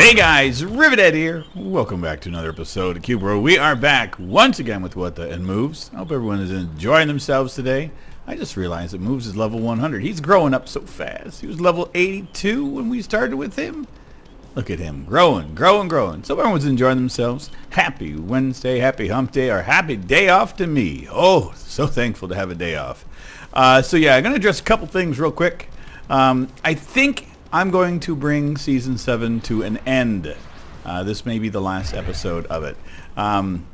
Hey guys, Rivet here. Welcome back to another episode of Cube World. We are back once again with What the and Moves. I hope everyone is enjoying themselves today. I just realized that Moves is level 100. He's growing up so fast. He was level 82 when we started with him. Look at him, growing. So everyone's enjoying themselves. Happy Wednesday, happy hump day, or happy day off to me. Oh, so thankful to have a day off. So yeah, I'm going to address a couple things real quick. I think I'm going to bring Season 7 to an end. This may be the last episode of it. I'm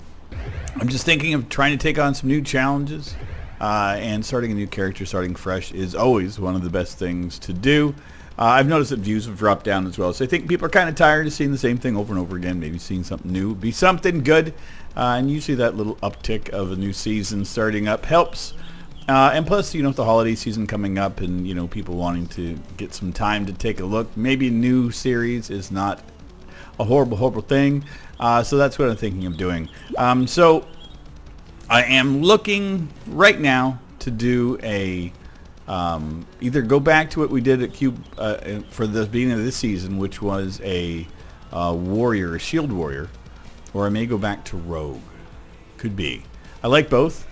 just thinking of trying to take on some new challenges. And starting a new character, starting fresh, is always one of the best things to do. I've noticed that views have dropped down as well. So I think people are kind of tired of seeing the same thing over and over again. Maybe seeing something new. Be something good. And usually that little uptick of a new season starting up helps. And plus, you know, with the holiday season coming up and, you know, people wanting to get some time to take a look, maybe a new series is not a horrible thing. So that's what I'm thinking of doing. So I am looking right now to do a, either go back to what we did at Cube for the beginning of this season, which was a warrior, a shield warrior, or I may go back to rogue. Could be. I like both.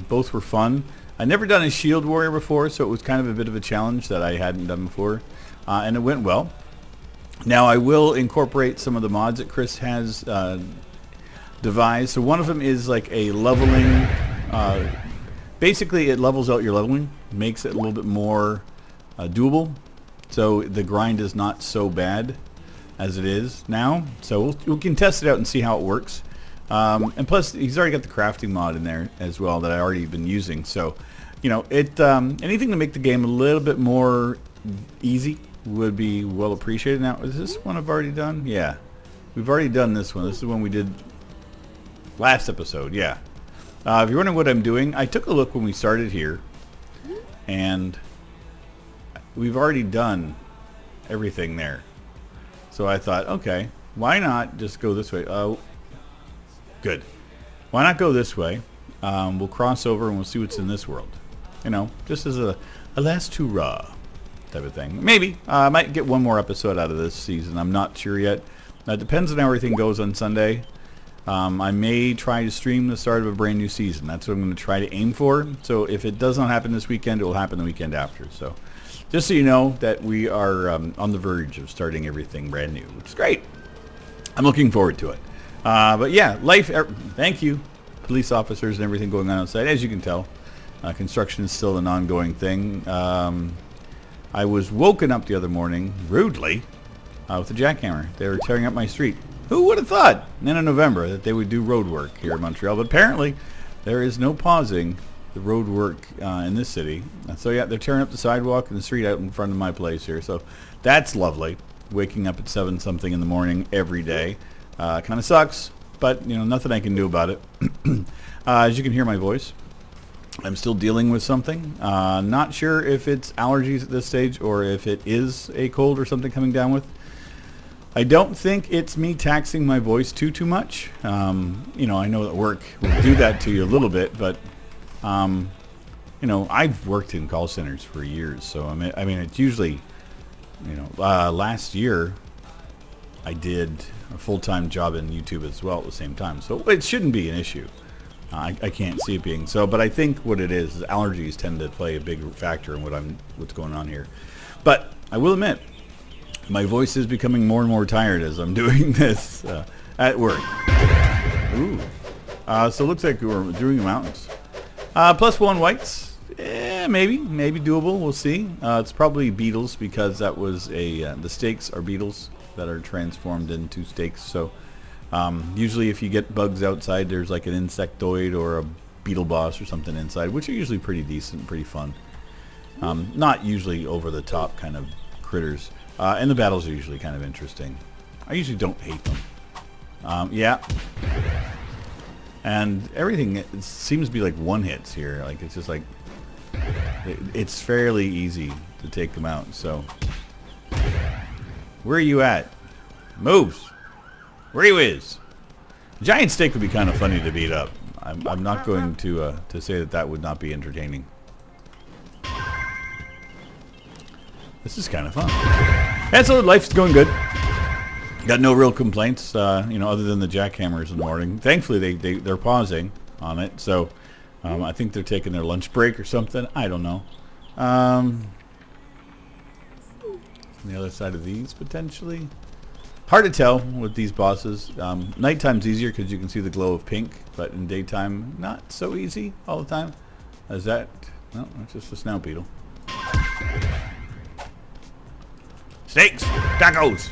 Both were fun. I'd never done a shield warrior before, so it was kind of a bit of a challenge that I hadn't done before, and it went well. Now I will incorporate some of the mods that Chris has devised. So one of them is like a leveling, basically it levels out your leveling, makes it a little bit more doable, so the grind is not so bad as it is now. So we can test it out and see how it works. And plus, he's already got the crafting mod in there as well that I already been using. So, you know, anything to make the game a little bit more easy would be well appreciated. Now, is this one I've already done? Yeah, we've already done this one. This is one we did last episode. Yeah. If you're wondering what I'm doing, I took a look when we started here, and we've already done everything there. So I thought, okay, why not just go this way? Good. Why not go this way? We'll cross over and we'll see what's in this world. You know, just as a last hurrah type of thing. Maybe. I might get one more episode out of this season. I'm not sure yet. It depends on how everything goes on Sunday. I may try to stream the start of a brand new season. That's what I'm going to try to aim for. So if it does not happen this weekend, it will happen the weekend after. So just so you know that we are on the verge of starting everything brand new, which is great. I'm looking forward to it. But yeah, life, thank you, police officers and everything going on outside. As you can tell, construction is still an ongoing thing. I was woken up the other morning, rudely, with a jackhammer. They were tearing up my street. Who would have thought, in November, that they would do road work here in Montreal? But apparently, there is no pausing the road work in this city. So yeah, they're tearing up the sidewalk and the street out in front of my place here. So that's lovely, waking up at 7-something in the morning every day. Kind of sucks, but you know, nothing I can do about it. As you can hear my voice, I'm still dealing with something. Not sure if it's allergies at this stage or if it is a cold or something coming down with. I don't think it's me taxing my voice too much. You know, I know that work will do that to you a little bit, but you know, I've worked in call centers for years, so I mean, it's usually, you know, last year I did a full-time job in YouTube as well at the same time, so it shouldn't be an issue. I can't see it being so, but I think what it is allergies tend to play a big factor in what's going on here. But I will admit, my voice is becoming more and more tired as I'm doing this at work. Ooh, so it looks like we're doing the mountains. +1 whites, maybe doable. We'll see. It's probably beetles because that was the stakes are beetles that are transformed into stakes. So usually if you get bugs outside, there's like an insectoid or a beetle boss or something inside, which are usually pretty decent, pretty fun. Not usually over the top kind of critters. And the battles are usually kind of interesting. I usually don't hate them. Yeah. And everything it seems to be like one hits here. Like it's just like it's fairly easy to take them out. So where are you at? Moves. Where you is? Giant steak would be kind of funny to beat up. I'm not going to say that would not be entertaining. This is kind of fun. And so life's going good. Got no real complaints, you know, other than the jackhammers in the morning. Thankfully, they're pausing on it, so I think they're taking their lunch break or something. I don't know. On the other side of these, potentially. Hard to tell with these bosses. Nighttime's easier because you can see the glow of pink, but in daytime, not so easy all the time. Is that... No, that's just a snout beetle. Steaks! Tacos!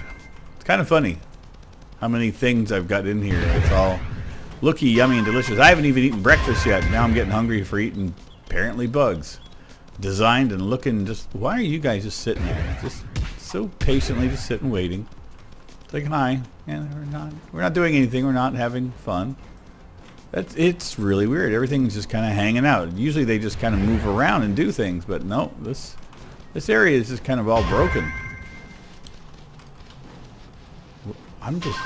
It's kind of funny how many things I've got in here. It's all looky, yummy, and delicious. I haven't even eaten breakfast yet. Now I'm getting hungry for eating, apparently, bugs. Designed and looking just... Why are you guys just sitting there? Just so patiently just sitting waiting. Like, hi. Yeah, we're not doing anything. We're not having fun. It's really weird. Everything's just kind of hanging out. Usually they just kind of move around and do things, but no, this area is just kind of all broken. I'm just...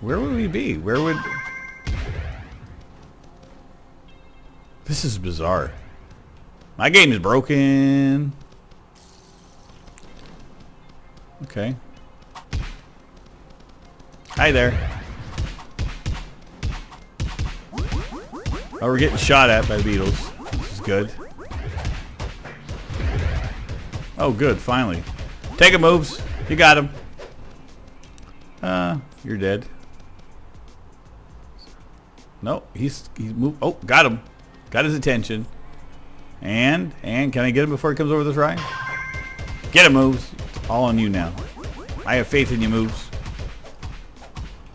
Where would we be? Where would... This is bizarre. My game is broken. Okay. Hi there. Oh, we're getting shot at by beetles. This is good. Oh, good. Finally. Take a moves. You got him. You're dead. No, he's moved. Oh, got him. Got his attention. And can I get him before he comes over this ride? Get him, moves. It's all on you now. I have faith in you, moves.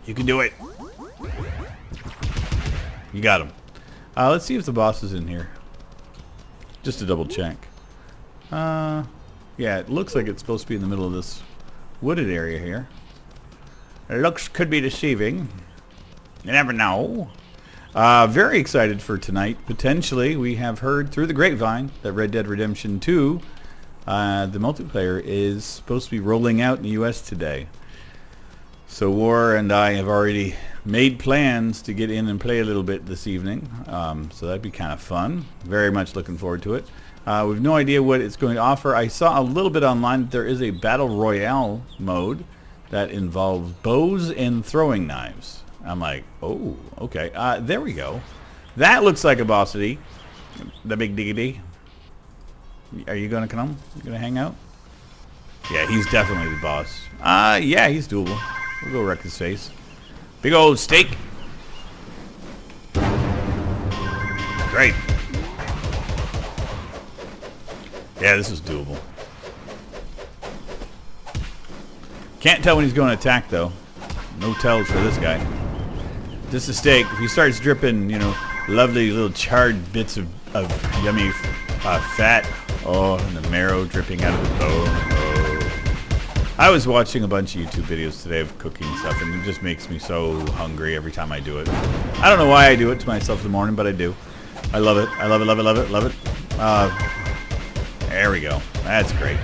You can do it. You got him. Let's see if the boss is in here. Just to double check. Yeah, it looks like it's supposed to be in the middle of this wooded area here. It looks could be deceiving. You never know. Very excited for tonight. Potentially, we have heard through the grapevine that Red Dead Redemption 2, the multiplayer, is supposed to be rolling out in the U.S. today. So War and I have already made plans to get in and play a little bit this evening. So that'd be kind of fun. Very much looking forward to it. We have no idea what it's going to offer. I saw a little bit online that there is a Battle Royale mode that involves bows and throwing knives. I'm like, oh, okay. There we go. That looks like a bossity. The big diggity. Are you going to come? You going to hang out? Yeah, he's definitely the boss. Yeah, he's doable. We'll go wreck his face. Big old steak. Great. Yeah, this is doable. Can't tell when he's going to attack, though. No tells for this guy. Just a steak. If he starts dripping, you know, lovely little charred bits of yummy fat. Oh, and the marrow dripping out of the bone. Oh. I was watching a bunch of YouTube videos today of cooking stuff, and it just makes me so hungry every time I do it. I don't know why I do it to myself in the morning, but I do. I love it. I love it, love it, love it, love it. There we go. That's great.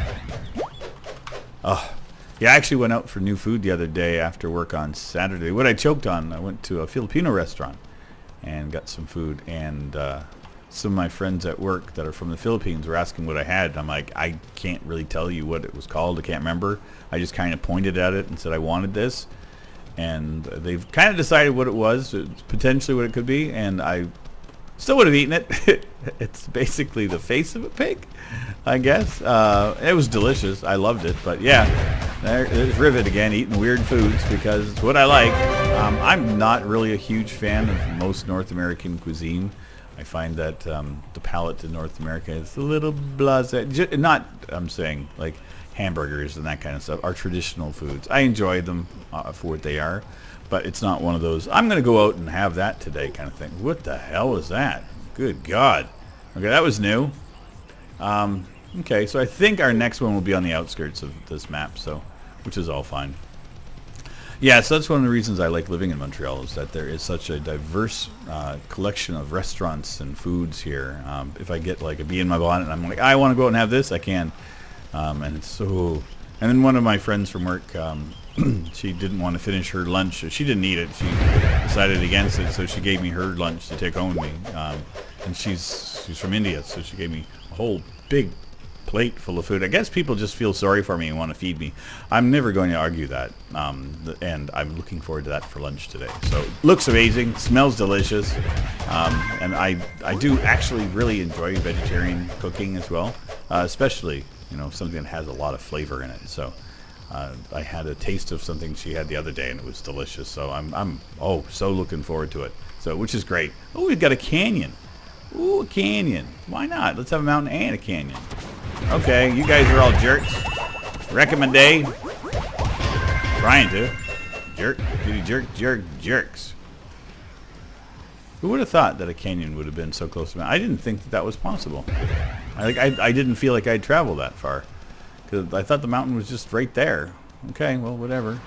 Oh. Yeah, I actually went out for new food the other day after work on Saturday. What I choked on, I went to a Filipino restaurant and got some food. And some of my friends at work that are from the Philippines were asking what I had. I'm like, I can't really tell you what it was called. I can't remember. I just kind of pointed at it and said I wanted this. And they've kind of decided what it was, potentially what it could be. And I still would have eaten it. It's basically the face of a pig, I guess. It was delicious. I loved it. But yeah, there's Rivet again, eating weird foods because it's what I like. I'm not really a huge fan of most North American cuisine. I find that the palate in North America is a little blasé. Not, I'm saying, like hamburgers and that kind of stuff are traditional foods. I enjoy them for what they are. But it's not one of those, I'm going to go out and have that today kind of thing. What the hell is that? Good God. Okay, that was new. Okay, so I think our next one will be on the outskirts of this map, so which is all fine. Yeah, so that's one of the reasons I like living in Montreal is that there is such a diverse collection of restaurants and foods here. If I get like a bee in my bonnet and I'm like, I want to go out and have this, I can. And it's so... And then one of my friends from work... she didn't want to finish her lunch. She didn't eat it. She decided against it, so she gave me her lunch to take home with me. And she's from India, so she gave me a whole big plate full of food. I guess people just feel sorry for me and want to feed me. I'm never going to argue that, and I'm looking forward to that for lunch today. So looks amazing, smells delicious, and I do actually really enjoy vegetarian cooking as well, especially something that has a lot of flavor in it. So I had a taste of something she had the other day, and it was delicious. So I'm so looking forward to it. So which is great. Oh, we've got a canyon. Ooh, a canyon. Why not? Let's have a mountain and a canyon. Okay, you guys are all jerks. Wrecking my day. Trying to. Jerks. Who would have thought that a canyon would have been so close to me? I didn't think that was possible. I didn't feel like I'd travel that far. Because I thought the mountain was just right there. Okay, well, whatever.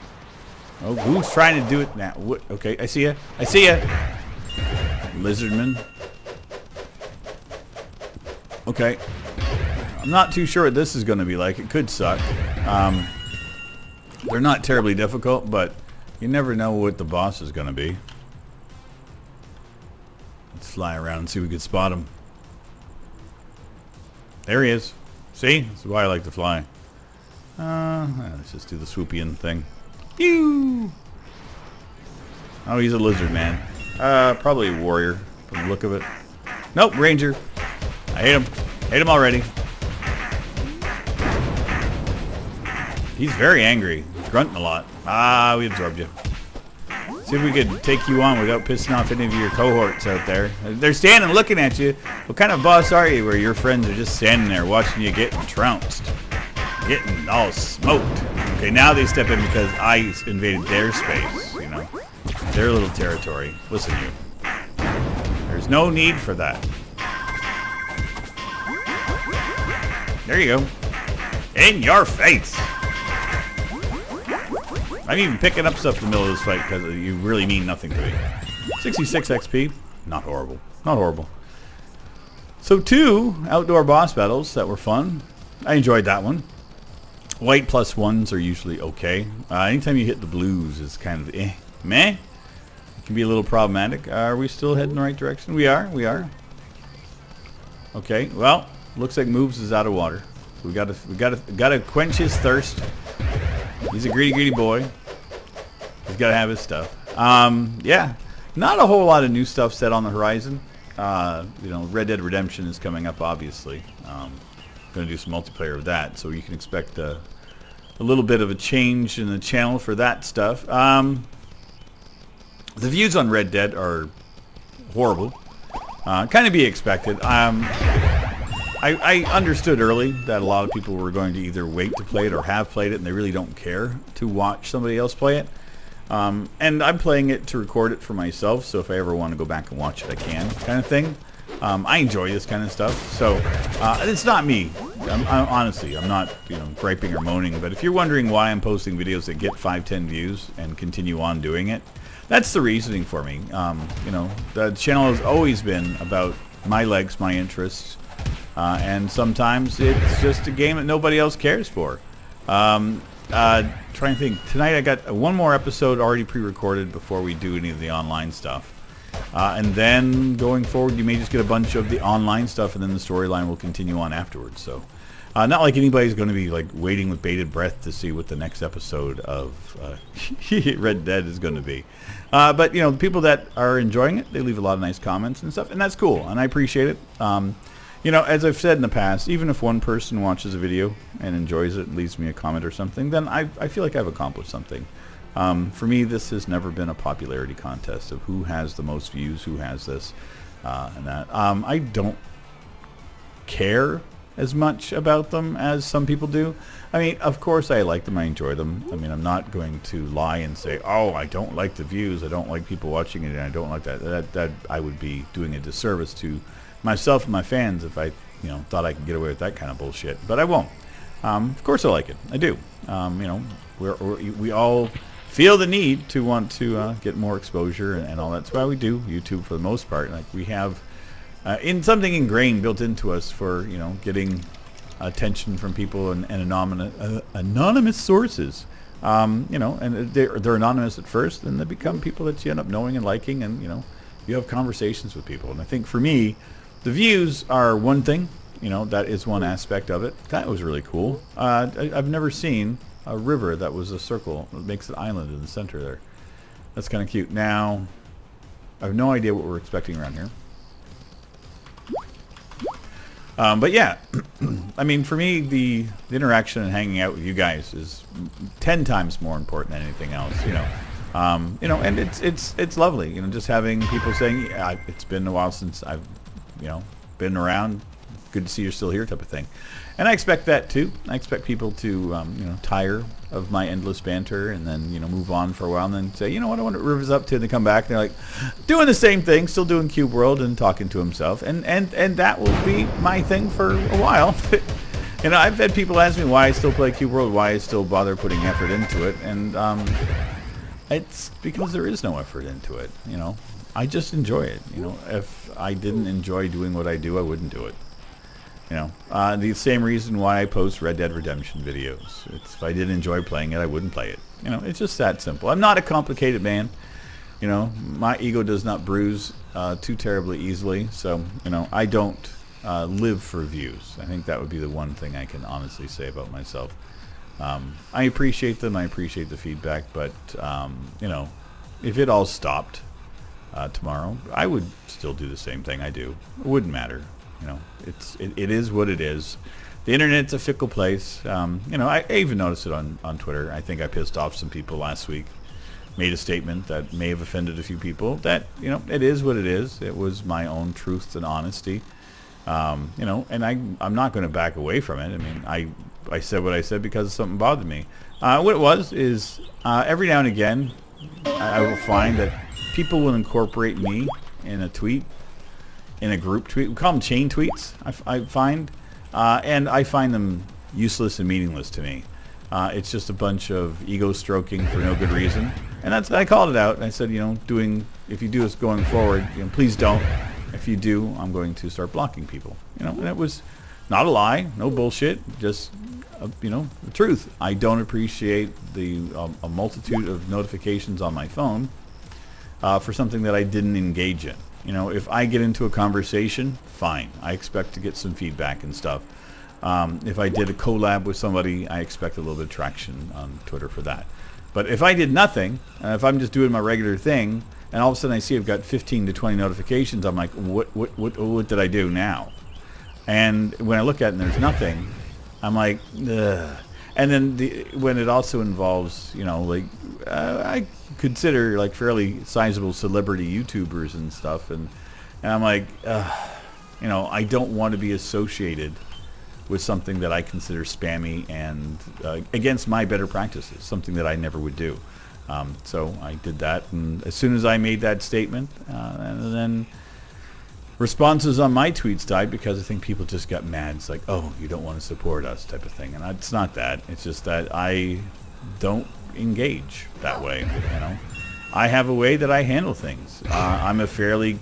Oh, who's trying to do it now? What? Okay, I see ya. Lizardman. Okay. I'm not too sure what this is going to be like. It could suck. They're not terribly difficult, but you never know what the boss is going to be. Let's fly around and see if we can spot him. There he is. See? This is why I like to fly. Let's just do the swoopy-in thing. Pew! Oh, he's a lizard man. Probably a warrior from the look of it. Nope, ranger. I hate him. Hate him already. He's very angry. He's grunting a lot. Ah, we absorbed you. See if we could take you on without pissing off any of your cohorts out there. They're standing looking at you. What kind of boss are you where your friends are just standing there watching you getting trounced? Getting all smoked. Okay, now they step in because I invaded their space, their little territory. Listen, you. There's no need for that. There you go. In your face. I'm even picking up stuff in the middle of this fight because you really mean nothing to me. 66 XP. Not horrible. Not horrible. So 2 outdoor boss battles that were fun. I enjoyed that one. White +1s are usually okay. Anytime you hit the blues, it's kind of meh. It can be a little problematic. Are we still heading the right direction? We are. Okay. Well, looks like Moves is out of water. We gotta quench his thirst. He's a greedy boy. He's gotta have his stuff. Yeah. Not a whole lot of new stuff set on the horizon. Red Dead Redemption is coming up, obviously. Going to do some multiplayer of that, so you can expect a little bit of a change in the channel for that stuff. The views on Red Dead are horrible. Kind of be expected. I understood early that a lot of people were going to either wait to play it or have played it, and they really don't care to watch somebody else play it. And I'm playing it to record it for myself, so if I ever want to go back and watch it, I can, kind of thing. I enjoy this kind of stuff, so it's not me. Honestly, I'm not griping or moaning, but if you're wondering why I'm posting videos that get 5-10 views and continue on doing it, that's the reasoning for me. The channel has always been about my legs, my interests, and sometimes it's just a game that nobody else cares for. Trying to think. Tonight I got one more episode already pre-recorded before we do any of the online stuff. And then going forward, you may just get a bunch of the online stuff, and then the storyline will continue on afterwards. So, not like anybody's going to be like waiting with bated breath to see what the next episode of Red Dead is going to be. But the people that are enjoying it, they leave a lot of nice comments and stuff, and that's cool, and I appreciate it. As I've said in the past, even if one person watches a video and enjoys it and leaves me a comment or something, then I feel like I've accomplished something. For me, this has never been a popularity contest of who has the most views, who has this and that. I don't care as much about them as some people do. I mean, of course I like them, I enjoy them. I mean, I'm not going to lie and say, oh, I don't like the views, I don't like people watching it, and I don't like that. That I would be doing a disservice to myself and my fans if I thought I could get away with that kind of bullshit. But I won't. Of course I like it. I do. We all feel the need to want to get more exposure and all that. That's why we do YouTube for the most part. Like we have in something ingrained built into us for getting attention from people and anonymous sources. And they're anonymous at first, and they become people that you end up knowing and liking, and you have conversations with people. And I think for me, the views are one thing, that is one aspect of it. That was really cool. I've never seen a river that was a circle. It makes an island in the center there. That's kind of cute. Now, I have no idea what we're expecting around here. But yeah, I mean, for me, the interaction and hanging out with you guys is 10 times more important than anything else. And it's lovely. Just having people saying, yeah, it's been a while since I've, been around. Good to see you're still here, type of thing. And I expect that too. I expect people to, tire of my endless banter and then, move on for a while and then say, you know what, I wonder what River's up to. And they come back and they're like, doing the same thing, still doing Cube World and talking to himself. And that will be my thing for a while. I've had people ask me why I still play Cube World, why I still bother putting effort into it. And it's because there is no effort into it. I just enjoy it. If I didn't enjoy doing what I do, I wouldn't do it. The same reason why I post Red Dead Redemption videos. If I didn't enjoy playing it, I wouldn't play it. It's just that simple. I'm not a complicated man. My ego does not bruise too terribly easily. So, I don't live for views. I think that would be the one thing I can honestly say about myself. I appreciate them. I appreciate the feedback. But, if it all stopped tomorrow, I would still do the same thing I do. It wouldn't matter. It is what it is. The internet's a fickle place. I even noticed it on Twitter. I think I pissed off some people last week. Made a statement that may have offended a few people. That it is what it is. It was my own truth and honesty. And I'm not going to back away from it. I mean, I said what I said because something bothered me. What it was is every now and again I will find that people will incorporate me in a tweet. In a group tweet. We call them chain tweets, I find. And I find them useless and meaningless to me. It's just a bunch of ego stroking for no good reason. And I called it out. And I said, if you do this going forward, please don't. If you do, I'm going to start blocking people. And it was not a lie, no bullshit, just, the truth. I don't appreciate a multitude of notifications on my phone for something that I didn't engage in. If I get into a conversation, fine. I expect to get some feedback and stuff. If I did a collab with somebody, I expect a little bit of traction on Twitter for that. But if I did nothing, if I'm just doing my regular thing, and all of a sudden I see I've got 15 to 20 notifications, I'm like, what did I do now? And when I look at it and there's nothing, I'm like, ugh. And then when it also involves, I consider fairly sizable celebrity YouTubers and stuff, and I'm like, I don't want to be associated with something that I consider spammy and against my better practices, something that I never would do. So I did that, and as soon as I made that statement, and then responses on my tweets died because I think people just got mad. It's like, oh, you don't want to support us type of thing. And it's not that. It's just that I don't engage that way. I have a way that I handle things. I'm a fairly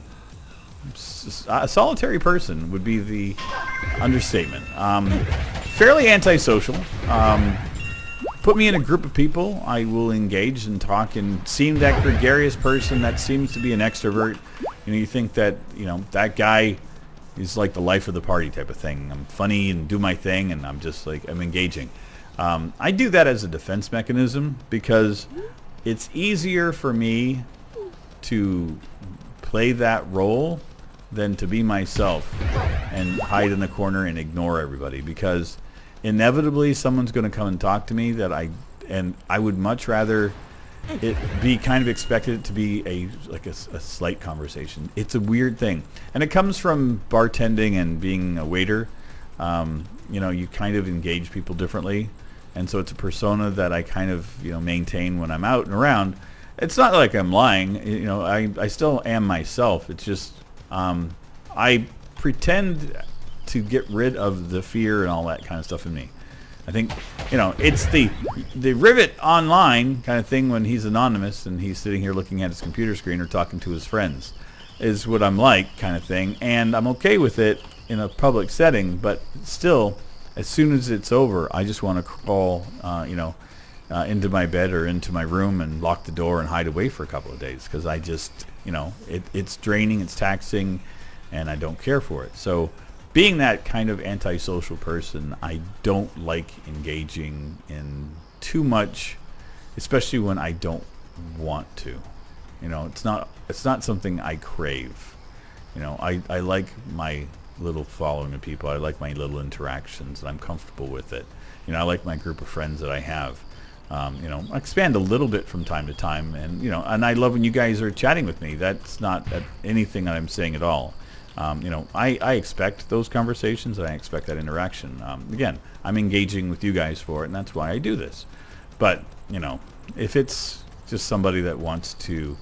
solitary person would be the understatement. Fairly antisocial. Put me in a group of people, I will engage and talk and seem that gregarious person that seems to be an extrovert. You think that, that guy is like the life of the party type of thing. I'm funny and do my thing, and I'm just I'm engaging. I do that as a defense mechanism because it's easier for me to play that role than to be myself and hide in the corner and ignore everybody, because inevitably someone's going to come and talk to me and I would much rather it be kind of expected to be a slight conversation. It's a weird thing, and it comes from bartending and being a waiter. You kind of engage people differently, and so it's a persona that I kind of maintain when I'm out and around. It's not like I'm lying. I still am myself. It's just I pretend to get rid of the fear and all that kind of stuff in me. I think, it's the Rivet online kind of thing when he's anonymous and he's sitting here looking at his computer screen or talking to his friends is what I'm like kind of thing. And I'm okay with it in a public setting, but still, as soon as it's over, I just want to crawl, into my bed or into my room and lock the door and hide away for a couple of days because I just, it's draining, it's taxing, and I don't care for it. So being that kind of antisocial person, I don't like engaging in too much, especially when I don't want to. You know, it's not something I crave. You know, I like my little following of people. I like my little interactions, and I'm comfortable with it. You know, I like my group of friends that I have. You know, I expand a little bit from time to time, and you know, and I love when you guys are chatting with me. That's not anything that I'm saying at all. You know, I expect those conversations, and I expect that interaction. Again, I'm engaging with you guys for it, and that's why I do this. But you know, if it's just somebody that wants to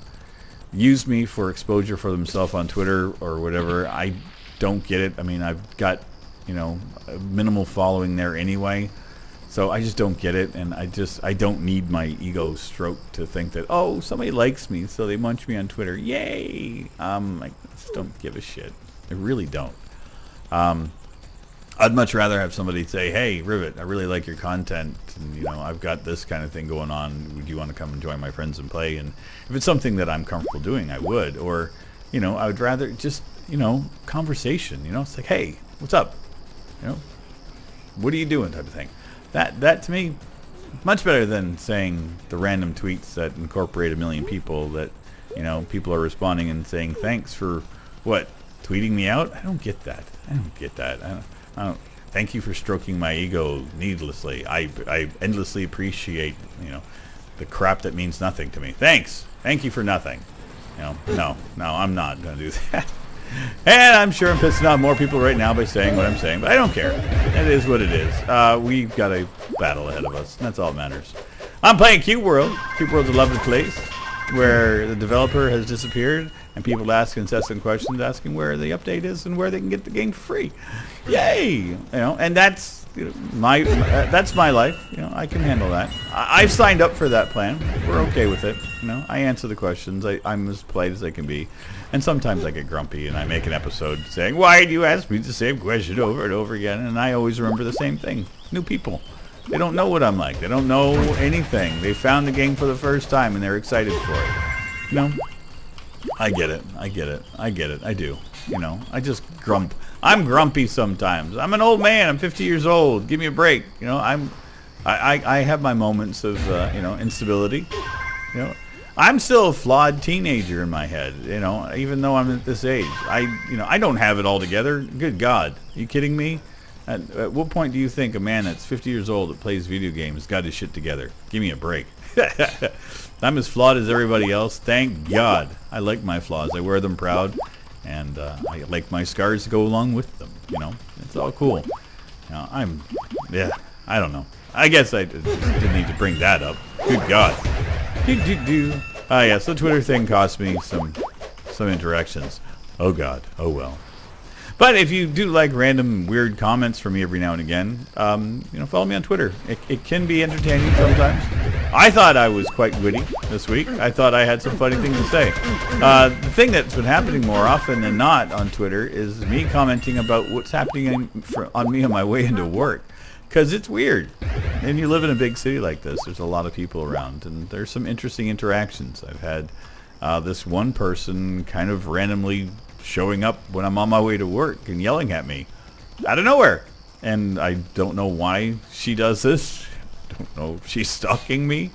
use me for exposure for themselves on Twitter or whatever, I don't get it. I mean, I've got, you know, a minimal following there anyway, so I just don't get it, and I don't need my ego stroked to think that, oh, somebody likes me, so they munch me on Twitter. Yay! I just don't give a shit. I really don't. I'd much rather have somebody say, hey, Rivet, I really like your content, and, you know, I've got this kind of thing going on. Would you want to come and join my friends and play? And if it's something that I'm comfortable doing, I would. Or, you know, I would rather just, you know, conversation. You know, it's like, hey, what's up? You know, what are you doing type of thing. That to me, much better than saying the random tweets that incorporate a million people that, you know, people are responding and saying, thanks for, what, tweeting me out? I don't get that. I don't. Thank you for stroking my ego needlessly. I endlessly appreciate, you know, the crap that means nothing to me. Thanks. Thank you for nothing. You know, no, I'm not going to do that. And I'm sure I'm pissing off more people right now by saying what I'm saying, but I don't care. It is what it is. We've got a battle ahead of us, and that's all that matters. I'm playing Cube World. Cube World's a lovely place where the developer has disappeared, and people ask incessant questions asking where the update is and where they can get the game for free. Yay! You know, and that's, you know, that's my life. You know, I can handle that. I've signed up for that plan. We're okay with it. You know, I answer the questions. I'm as polite as I can be, and sometimes I get grumpy and I make an episode saying, "Why do you ask me the same question over and over again?" And I always remember the same thing. New people. They don't know what I'm like. They don't know anything. They found the game for the first time and they're excited for it. You know, I get it. I do. You know, I just grump. I'm grumpy sometimes. I'm an old man. I'm 50 years old. Give me a break. You know, I have my moments of, you know, instability. You know, I'm still a flawed teenager in my head, you know, even though I'm at this age. I don't have it all together. Good God. Are you kidding me? At what point do you think a man that's 50 years old that plays video games got his shit together? Give me a break. I'm as flawed as everybody else. Thank God. I like my flaws. I wear them proud, and I like my scars to go along with them. You know, it's all cool. You know, I don't know. I guess I just didn't need to bring that up. Good God. Yes, the Twitter thing cost me some interactions. Oh God. Oh well. But if you do like random weird comments from me every now and again, you know, follow me on Twitter. It can be entertaining sometimes. I thought I was quite witty this week. I thought I had some funny things to say. The thing that's been happening more often than not on Twitter is me commenting about what's happening on me on my way into work. Because it's weird. And you live in a big city like this, there's a lot of people around, and there's some interesting interactions. I've had this one person kind of randomly showing up when I'm on my way to work and yelling at me out of nowhere. And I don't know why she does this. I don't know if she's stalking me.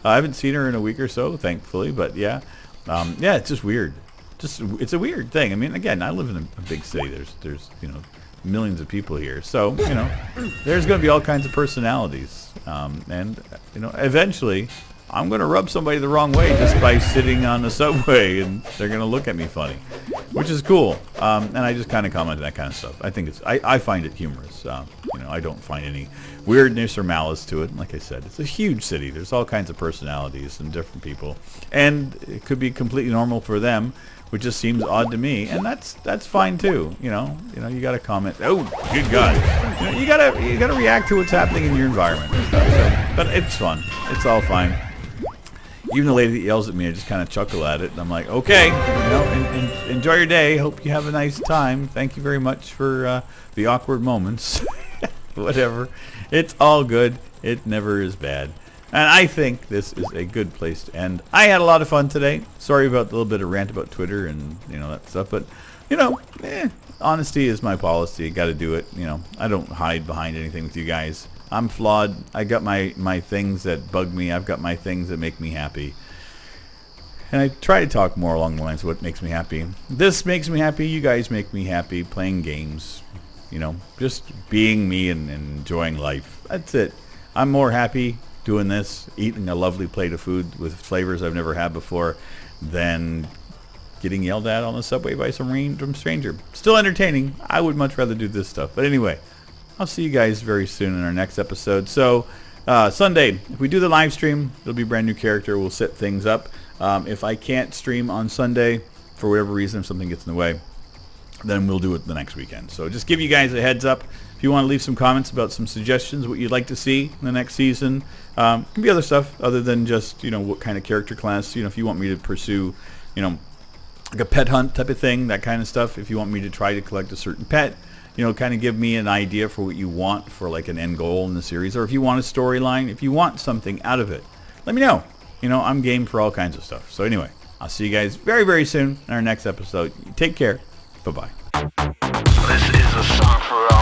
I haven't seen her in a week or so, thankfully, but yeah. Yeah, it's just weird. It's a weird thing. I mean, again, I live in a big city. There's you know, millions of people here. So, you know, there's going to be all kinds of personalities. And, you know, eventually I'm going to rub somebody the wrong way just by sitting on the subway, and they're going to look at me funny, which is cool. And I just kind of comment on that kind of stuff. I think I find it humorous. You know, I don't find any weirdness or malice to it. And like I said, it's a huge city. There's all kinds of personalities and different people, and it could be completely normal for them, which just seems odd to me, and that's fine too. You know, you got to comment. Oh, good God! You know, you gotta react to what's happening in your environment. But it's fun. It's all fine. Even the lady that yells at me, I just kind of chuckle at it, and I'm like, okay, you know, enjoy your day. Hope you have a nice time. Thank you very much for the awkward moments. Whatever. It's all good. It never is bad. And I think this is a good place to end. I had a lot of fun today. Sorry about the little bit of rant about Twitter and, you know, that stuff. But, you know, honesty is my policy. Got to do it. I don't hide behind anything with you guys. I'm flawed. I got my things that bug me. I've got my things that make me happy. And I try to talk more along the lines of what makes me happy. This makes me happy. You guys make me happy. Playing games. Just being me and enjoying life. That's it. I'm more happy doing this, eating a lovely plate of food with flavors I've never had before, than getting yelled at on the subway by some random stranger. Still entertaining. I would much rather do this stuff. But anyway, I'll see you guys very soon in our next episode. So Sunday, if we do the live stream, it'll be a brand new character. We'll set things up. If I can't stream on Sunday, for whatever reason, if something gets in the way, then we'll do it the next weekend. So just give you guys a heads up. If you want to leave some comments about some suggestions, what you'd like to see in the next season, it can be other stuff other than just, what kind of character class. If you want me to pursue, like a pet hunt type of thing, that kind of stuff. If you want me to try to collect a certain pet, kind of give me an idea for what you want for like an end goal in the series. Or if you want a storyline, if you want something out of it, let me know. I'm game for all kinds of stuff. So anyway, I'll see you guys very, very soon in our next episode. Take care. Bye-bye. This is a song for all.